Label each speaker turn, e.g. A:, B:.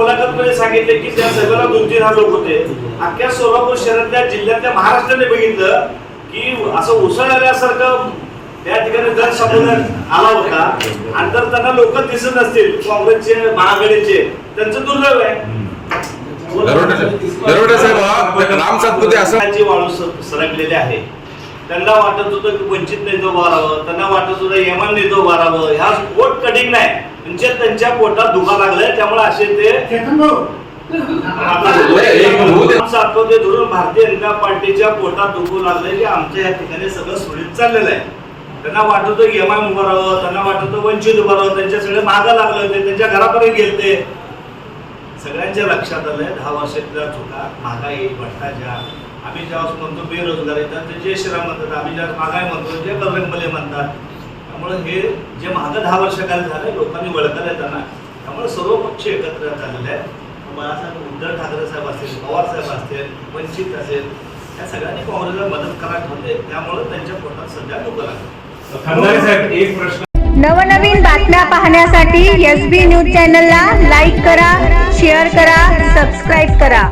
A: मुलाखतमध्ये सांगितले की त्या सभेला 2-3 हजार लोक होते. अख्ख्या सोलापूर शहरातल्या जिल्ह्यातल्या महाराष्ट्राने बघितलं की असं उसळल्यासारखं त्या ठिकाणी जनसमुदाय आला होता. आणि जर त्यांना लोक दिसत असतील काँग्रेसचे महाआघाडीचे त्यांचं दुर्दैव आहे.
B: राम सातपुते असं
A: वाळू सरकलेले आहे. त्यांना वाटत होतं की वंचित नेतो उभा राहावं, त्यांना वाटत होतं यमान नेतो उभा राहावं. ह्या पोट कटिंग नाही म्हणजे त्यांच्या पोटात दुखा लागलंय. त्यामुळे असे ते सातपुते धरून भारतीय जनता पार्टीच्या पोटात दुखू लागले की आमच्या या ठिकाणी सगळं सुरळीत चाललेलं आहे. त्यांना वाटत होतं यमान उभा राहावं, त्यांना वाटत होतं वंचित उभा राहावं. त्यांच्या सगळे मागं लागले होते, त्यांच्या घरापर्यंत गेलते. सगळ्यांच्या लक्षात आलंय 10 वर्षातल्या चुका, महागाई, भ्रष्टाचार. आम्ही ज्यावेळेस म्हणतो बेरोजगारी तर ते जय श्रीराम म्हणतात, आम्ही ज्यावेळेस महागाई म्हणतो ते बजरंगबली म्हणतात. त्यामुळे हे जे मागं 10 वर्षाखाली झालंय लोकांनी वळखलंय त्यांना. त्यामुळे सर्व पक्ष एकत्र झालेले आहेत. बाळासाहेब उद्धव ठाकरे साहेब असतील, पवार साहेब असतील, वंचित असेल, या सगळ्यांनी काँग्रेसला मदत करायला होते. त्यामुळे त्यांच्या पोटात सध्या दुखं लागतं.
C: खंदारे साहेब एक प्रश्न.
D: नवनवीन बातम्या पाहण्यासाठी SB न्यूज चॅनलला लाईक करा, शेअर करा, सबस्क्राईब करा.